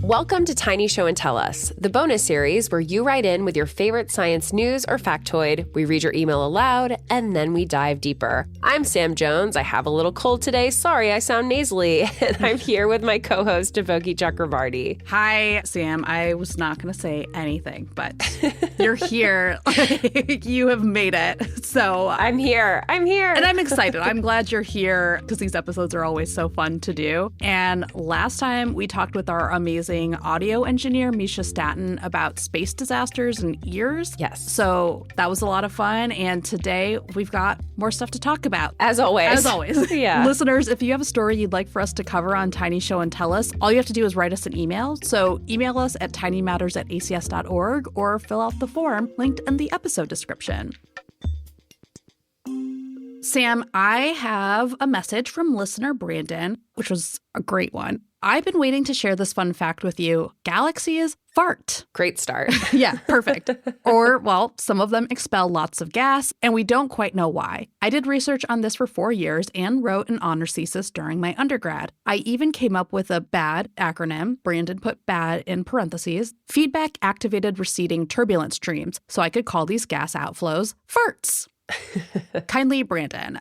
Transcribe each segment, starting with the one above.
Welcome to Tiny Show and Tell Us, the bonus series where you write in with your favorite science news or factoid, we read your email aloud, and then we dive deeper. I'm Sam Jones. I have a little cold today. Sorry, I sound nasally. And I'm here with my co-host, Devoki Chakravarti. Hi, Sam. I was not going to say anything, but you're here. You have made it. So I'm here. And I'm excited. I'm glad you're here because these episodes are always so fun to do. And last time we talked with our amazing audio engineer, Misha Staton, about space disasters and ears. Yes. So that was a lot of fun. And today we've got more stuff to talk about. As always. Yeah. Listeners, if you have a story you'd like for us to cover on Tiny Show and Tell Us, all you have to do is write us an email. So email us at tinymatters@acs.org or fill out the form linked in the episode description. Sam, I have a message from listener Brandon, which was a great one. I've been waiting to share this fun fact with you. Galaxies fart. Great start. Yeah, perfect. Or, well, some of them expel lots of gas, and we don't quite know why. I did research on this for 4 years and wrote an honors thesis during my undergrad. I even came up with a bad acronym. Brandon put bad in parentheses. Feedback activated receding turbulence streams, so I could call these gas outflows farts. Kindly, Brandon.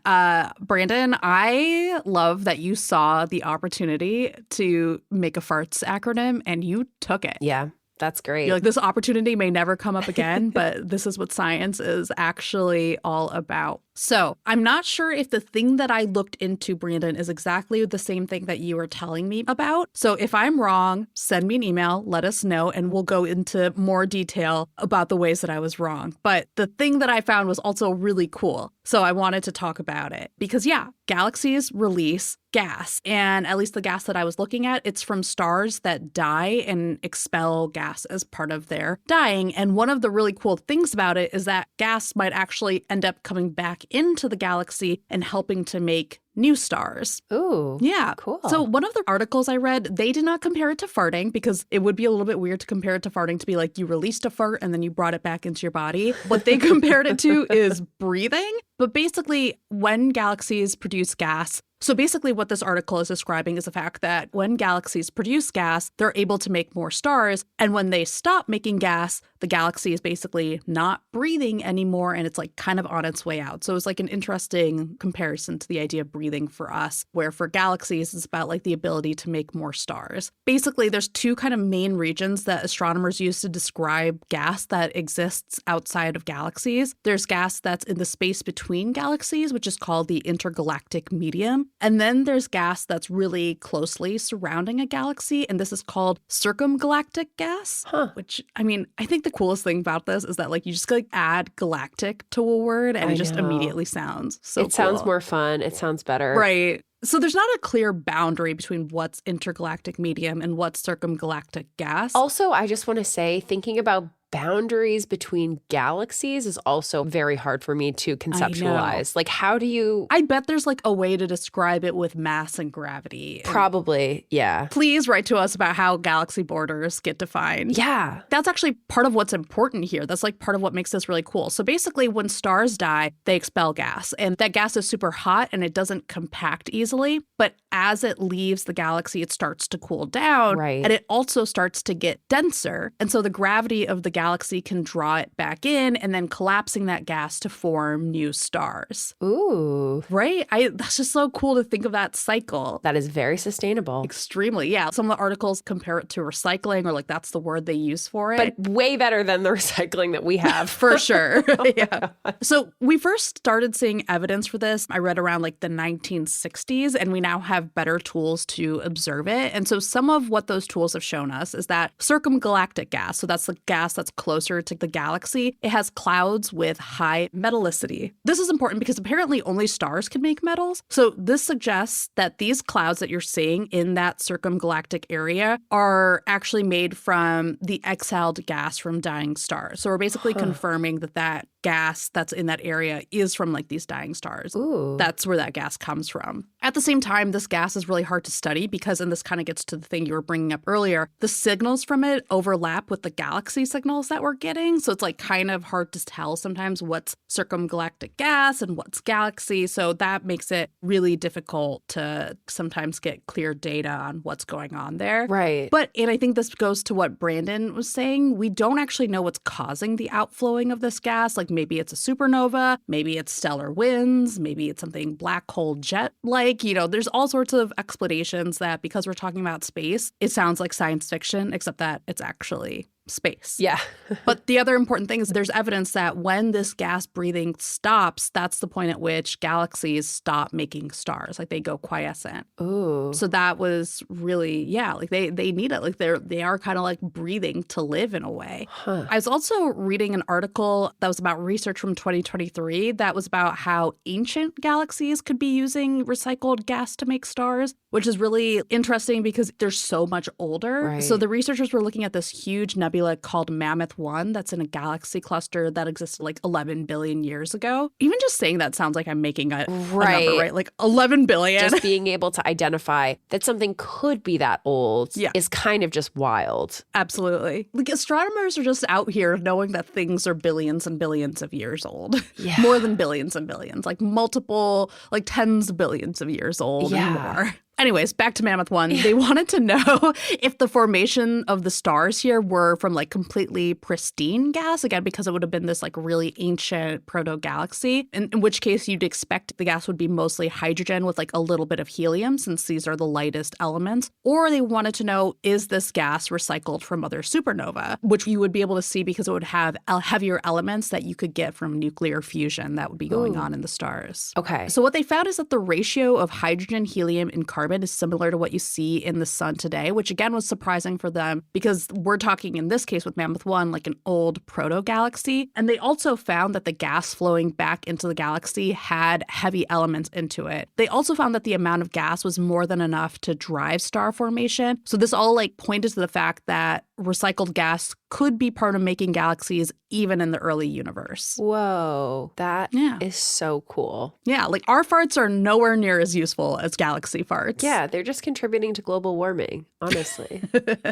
Brandon, I love that you saw the opportunity to make a farts acronym and you took it. Yeah, that's great. You're like, this opportunity may never come up again, but this is what science is actually all about. So I'm not sure if the thing that I looked into, Brandon, is exactly the same thing that you were telling me about. So if I'm wrong, send me an email, let us know, and we'll go into more detail about the ways that I was wrong. But the thing that I found was also really cool. So I wanted to talk about it because, yeah, galaxies release gas. And at least the gas that I was looking at, it's from stars that die and expel gas as part of their dying. And one of the really cool things about it is that gas might actually end up coming back into the galaxy and helping to make new stars. Ooh, yeah, cool. So one of the articles I read, they did not compare it to farting because it would be a little bit weird to compare it to farting to be like you released a fart and then you brought it back into your body. What they compared it to is breathing. But basically, when galaxies produce gas, so basically what this article is describing is the fact that when galaxies produce gas, they're able to make more stars. And when they stop making gas, the galaxy is basically not breathing anymore and it's like kind of on its way out. So it's like an interesting comparison to the idea of breathing for us, where for galaxies, it's about like the ability to make more stars. Basically, there's two kind of main regions that astronomers use to describe gas that exists outside of galaxies. There's gas that's in the space between galaxies, which is called the intergalactic medium. And then there's gas that's really closely surrounding a galaxy, and this is called circumgalactic gas, which, I mean, I think the coolest thing about this is that, like, you just like add galactic to a word and it just immediately sounds so cool. It sounds more fun. It sounds better. Right. So there's not a clear boundary between what's intergalactic medium and what's circumgalactic gas. Also, I just want to say, thinking about boundaries between galaxies is also very hard for me to conceptualize. Like, how do you... I bet there's like a way to describe it with mass and gravity. Probably, yeah. Please write to us about how galaxy borders get defined. Yeah. That's actually part of what's important here. That's like part of what makes this really cool. So basically, when stars die, they expel gas. And that gas is super hot and it doesn't compact easily. But as it leaves the galaxy, it starts to cool down. Right. And it also starts to get denser. And so the gravity of the galaxy can draw it back in and then collapsing that gas to form new stars. Ooh. Right? That's just so cool to think of that cycle. That is very sustainable. Extremely. Yeah. Some of the articles compare it to recycling, or like that's the word they use for it. But way better than the recycling that we have. For sure. Yeah. So we first started seeing evidence for this, I read around like the 1960s, and we now have better tools to observe it. And so some of what those tools have shown us is that circumgalactic gas, so that's the gas that's closer to the galaxy, it has clouds with high metallicity. This is important because apparently only stars can make metals. So this suggests that these clouds that you're seeing in that circumgalactic area are actually made from the exhaled gas from dying stars. So we're basically confirming that gas that's in that area is from like these dying stars. Ooh. That's where that gas comes from. At the same time, this gas is really hard to study because, and this kind of gets to the thing you were bringing up earlier, the signals from it overlap with the galaxy signals that we're getting. So it's like kind of hard to tell sometimes what's circumgalactic gas and what's galaxy. So that makes it really difficult to sometimes get clear data on what's going on there. Right. And I think this goes to what Brandon was saying. We don't actually know what's causing the outflowing of this gas. Like maybe it's a supernova, maybe it's stellar winds, maybe it's something black hole jet-like. You know, there's all sorts of explanations that because we're talking about space, it sounds like science fiction, except that it's actually space. Yeah. But the other important thing is there's evidence that when this gas breathing stops, that's the point at which galaxies stop making stars. Like they go quiescent. Ooh. So that was really, like they need it. Like they are kind of like breathing to live in a way. Huh. I was also reading an article that was about research from 2023 that was about how ancient galaxies could be using recycled gas to make stars, which is really interesting because they're so much older. Right. So the researchers were looking at this huge nebula called Mammoth 1 that's in a galaxy cluster that existed like 11 billion years ago. Even just saying that sounds like I'm making a number, right? Like 11 billion. Just being able to identify that something could be that old is kind of just wild. Absolutely. Like astronomers are just out here knowing that things are billions and billions of years old. Yeah. More than billions and billions, like multiple, like tens of billions of years old and more. Anyways, back to Mammoth 1. They wanted to know if the formation of the stars here were from like completely pristine gas, again, because it would have been this like really ancient proto-galaxy, in which case you'd expect the gas would be mostly hydrogen with like a little bit of helium, since these are the lightest elements. Or they wanted to know, is this gas recycled from other supernova, which you would be able to see because it would have heavier elements that you could get from nuclear fusion that would be going on in the stars. Okay. So what they found is that the ratio of hydrogen, helium, and carbon is similar to what you see in the sun today, which again was surprising for them because we're talking in this case with Mammoth 1 like an old proto-galaxy. And they also found that the gas flowing back into the galaxy had heavy elements into it. They also found that the amount of gas was more than enough to drive star formation. So this all like pointed to the fact that recycled gas could be part of making galaxies even in the early universe. Whoa, that is so cool. Yeah, like our farts are nowhere near as useful as galaxy farts. Yeah, they're just contributing to global warming, honestly.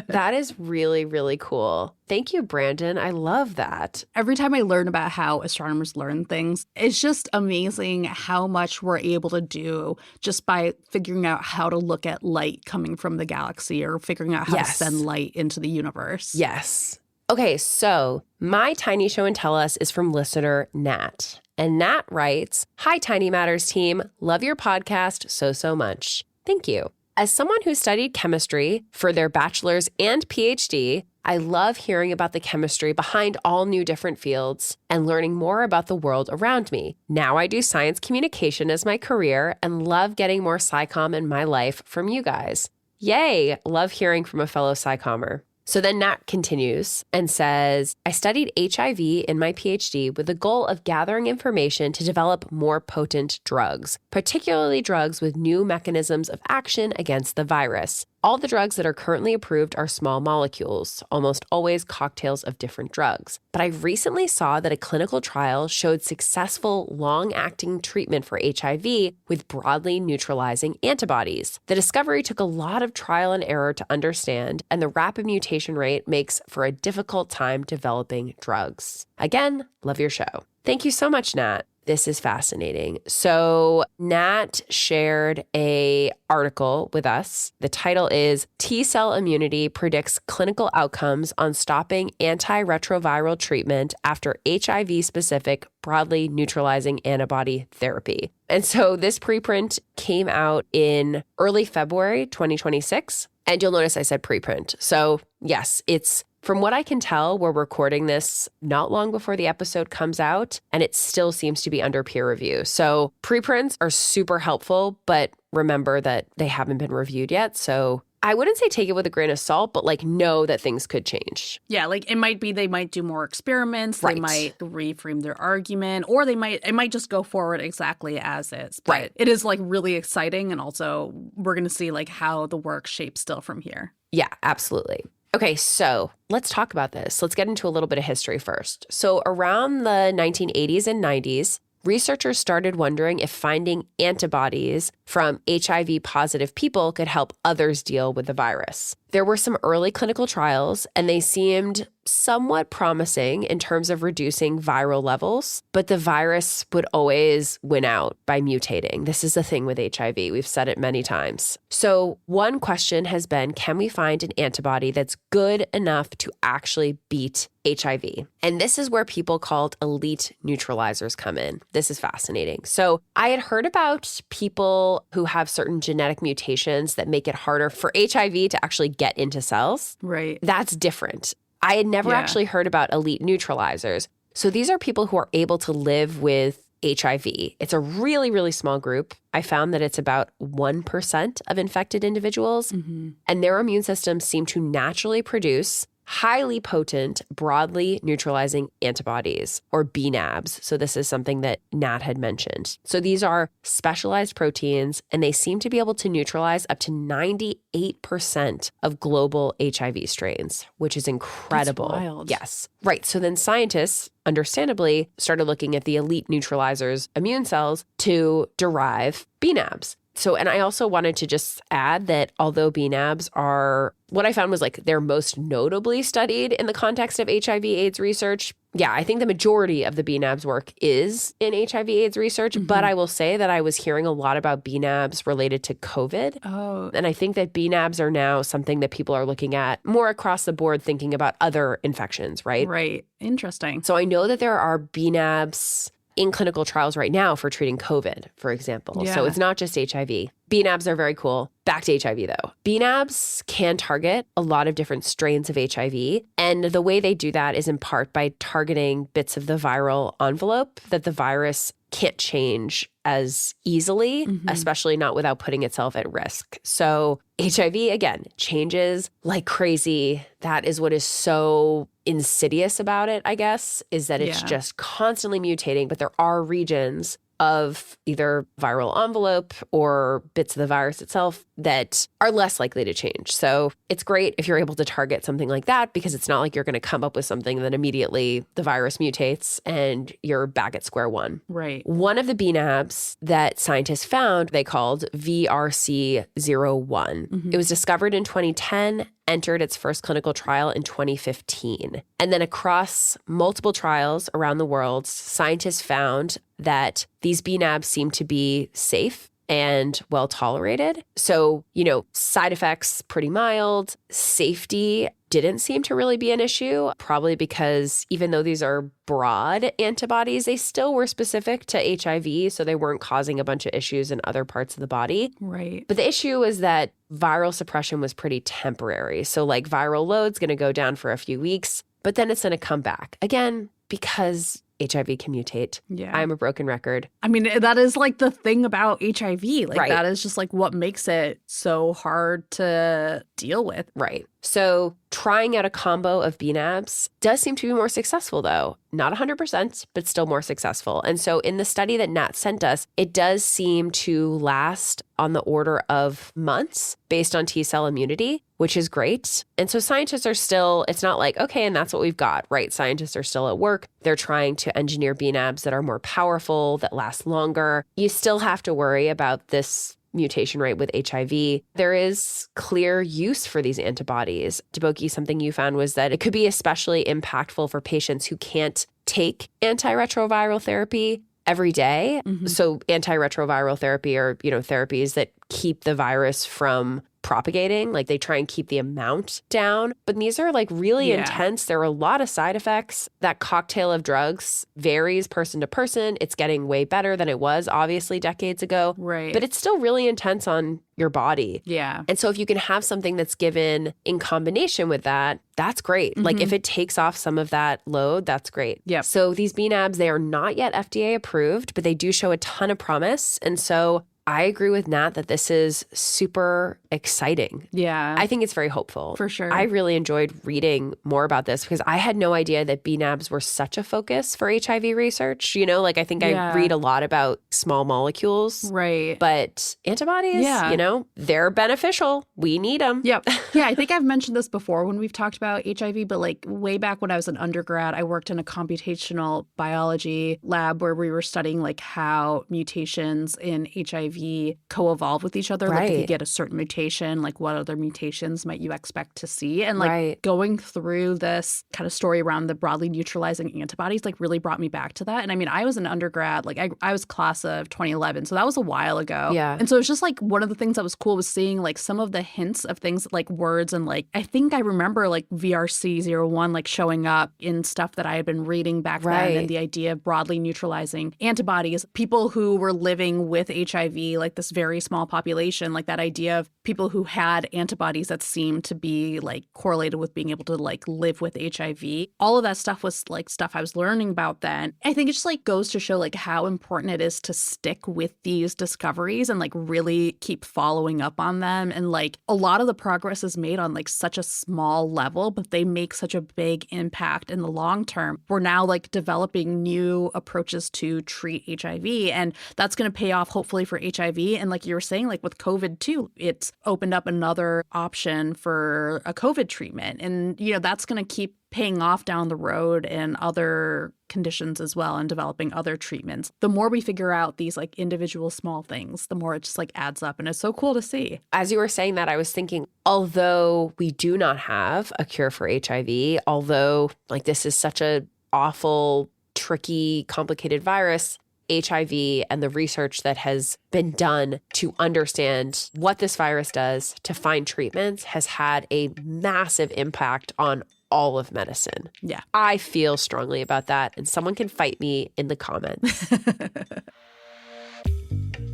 That is really, really cool. Thank you, Brandon. I love that. Every time I learn about how astronomers learn things, it's just amazing how much we're able to do just by figuring out how to look at light coming from the galaxy or figuring out how to send light into the universe. Yes. Okay, so my Tiny Show and Tell Us is from listener Nat. And Nat writes, "Hi, Tiny Matters team. Love your podcast so much. Thank you. As someone who studied chemistry for their bachelor's and PhD, I love hearing about the chemistry behind all new different fields and learning more about the world around me. Now I do science communication as my career and love getting more SciComm in my life from you guys. Yay! Love hearing from a fellow SciCommer." So then Nat continues and says, "I studied HIV in my PhD with the goal of gathering information to develop more potent drugs, particularly drugs with new mechanisms of action against the virus. All the drugs that are currently approved are small molecules, almost always cocktails of different drugs. But I recently saw that a clinical trial showed successful long-acting treatment for HIV with broadly neutralizing antibodies. The discovery took a lot of trial and error to understand, and the rapid mutation rate makes for a difficult time developing drugs. Again, love your show." Thank you so much, Nat. This is fascinating. So Nat shared a article with us. The title is "T-Cell Immunity Predicts Clinical Outcomes on Stopping Antiretroviral Treatment After HIV-Specific Broadly Neutralizing Antibody Therapy." And so this preprint came out in early February 2026. And you'll notice I said preprint. So yes, it's, from what I can tell, we're recording this not long before the episode comes out, and it still seems to be under peer review. So preprints are super helpful, but remember that they haven't been reviewed yet. So I wouldn't say take it with a grain of salt, but like know that things could change. Yeah, like it might be they might do more experiments, Right. They might reframe their argument, or it might just go forward exactly as is. But Right. it is like really exciting, and also we're going to see like how the work shapes still from here. Yeah, absolutely. Okay, so let's talk about this. Let's get into a little bit of history first. So around the 1980s and 90s, researchers started wondering if finding antibodies from HIV positive people could help others deal with the virus. There were some early clinical trials, and they seemed somewhat promising in terms of reducing viral levels, but the virus would always win out by mutating. This is the thing with HIV. We've said it many times. So one question has been, can we find an antibody that's good enough to actually beat HIV? And this is where people called elite neutralizers come in. This is fascinating. So I had heard about people who have certain genetic mutations that make it harder for HIV to actually get into cells. Right. That's different. I had never actually heard about elite neutralizers. So these are people who are able to live with HIV. It's a really, really small group. I found that it's about 1% of infected individuals, and their immune systems seem to naturally produce highly potent, broadly neutralizing antibodies, or bNAbs. So this is something that Nat had mentioned. So these are specialized proteins, and they seem to be able to neutralize up to 98% of global HIV strains, which is incredible. That's wild. Yes. Right. So then scientists, understandably, started looking at the elite neutralizers' immune cells to derive bNAbs. So, and I also wanted to just add that although bNAbs are, what I found was like they're most notably studied in the context of HIV/AIDS research. Yeah, I think the majority of the bNAbs work is in HIV/AIDS research, but I will say that I was hearing a lot about bNAbs related to COVID. Oh. And I think that bNAbs are now something that people are looking at more across the board, thinking about other infections, right? Right. Interesting. So I know that there are bNAbs in clinical trials right now for treating COVID, for example. Yeah. So it's not just HIV. bNAbs are very cool. Back to HIV, though. bNAbs can target a lot of different strains of HIV. And the way they do that is in part by targeting bits of the viral envelope that the virus can't change as easily, especially not without putting itself at risk. So HIV, again, changes like crazy. That is what is so insidious about it, I guess, is that it's just constantly mutating. But there are regions of either viral envelope or bits of the virus itself that are less likely to change. So it's great if you're able to target something like that, because it's not like you're going to come up with something that immediately the virus mutates and you're back at square one. Right. One of the bNAbs that scientists found, they called VRC01. It was discovered in 2010, entered its first clinical trial in 2015. And then across multiple trials around the world, scientists found that these bNAbs seem to be safe and well tolerated. So, side effects pretty mild. Safety didn't seem to really be an issue, probably because even though these are broad antibodies, they still were specific to HIV, so they weren't causing a bunch of issues in other parts of the body. Right. But the issue is that viral suppression was pretty temporary. So like viral load's going to go down for a few weeks, but then it's going to come back again because HIV can mutate. Yeah. I'm a broken record. I mean, that is like the thing about HIV. Like Right. that is just like what makes it so hard to deal with. Right. So trying out a combo of bNAbs does seem to be more successful, though. Not 100%, but still more successful. And so in the study that Nat sent us, it does seem to last on the order of months based on T-cell immunity, which is great. And so scientists are still, it's not like, okay, and that's what we've got, right? Scientists are still at work. They're trying to engineer bNAbs that are more powerful, that last longer. You still have to worry about this mutation rate with HIV. There is clear use for these antibodies. Deboki, something you found was that it could be especially impactful for patients who can't take antiretroviral therapy every day. So antiretroviral therapy are, therapies that keep the virus from propagating, like they try and keep the amount down. But these are like really intense. There are a lot of side effects. That cocktail of drugs varies person to person. It's getting way better than it was obviously decades ago. Right. But it's still really intense on your body. Yeah. And so if you can have something that's given in combination with that, that's great. Like if it takes off some of that load, that's great. Yep. So these bNAbs, they are not yet FDA approved, but they do show a ton of promise. And so I agree with Nat that this is super exciting. Yeah. I think it's very hopeful. For sure. I really enjoyed reading more about this because I had no idea that bNAbs were such a focus for HIV research. You know, like I think I read a lot about small molecules. Right. But antibodies, you know, they're beneficial. We need them. Yep. Yeah, I think I've mentioned this before when we've talked about HIV, but like way back when I was an undergrad, I worked in a computational biology lab where we were studying like how mutations in HIV co-evolve with each other. Like if you get a certain mutation, like what other mutations might you expect to see? And like going through this kind of story around the broadly neutralizing antibodies like really brought me back to that. And I mean, I was an undergrad, like I was class of 2011, so that was a while ago. Yeah. And so it's just like one of the things that was cool was seeing like some of the hints of things like words and like I think I remember like VRC01 like showing up in stuff that I had been reading back then, and the idea of broadly neutralizing antibodies, people who were living with HIV, like this very small population, like that idea of people who had antibodies that seemed to be like correlated with being able to like live with HIV. All of that stuff was like stuff I was learning about then. I think it just like goes to show like how important it is to stick with these discoveries and like really keep following up on them. And like a lot of the progress is made on like such a small level, but they make such a big impact in the long term. We're now like developing new approaches to treat HIV, and that's going to pay off hopefully for HIV. And like you were saying, like with COVID too, it's opened up another option for a COVID treatment. And, you know, that's going to keep paying off down the road in other conditions as well and developing other treatments. The more we figure out these like individual small things, the more it just like adds up. And it's so cool to see. As you were saying that, I was thinking, although we do not have a cure for HIV, although like this is such a awful, tricky, complicated virus, HIV and the research that has been done to understand what this virus does to find treatments has had a massive impact on all of medicine. Yeah. I feel strongly about that, and someone can fight me in the comments.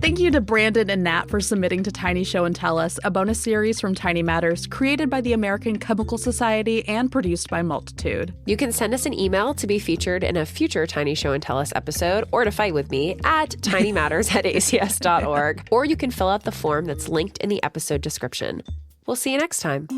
Thank you to Brandon and Nat for submitting to Tiny Show and Tell Us, a bonus series from Tiny Matters created by the American Chemical Society and produced by Multitude. You can send us an email to be featured in a future Tiny Show and Tell Us episode, or to fight with me at tinymatters@acs.org, or you can fill out the form that's linked in the episode description. We'll see you next time.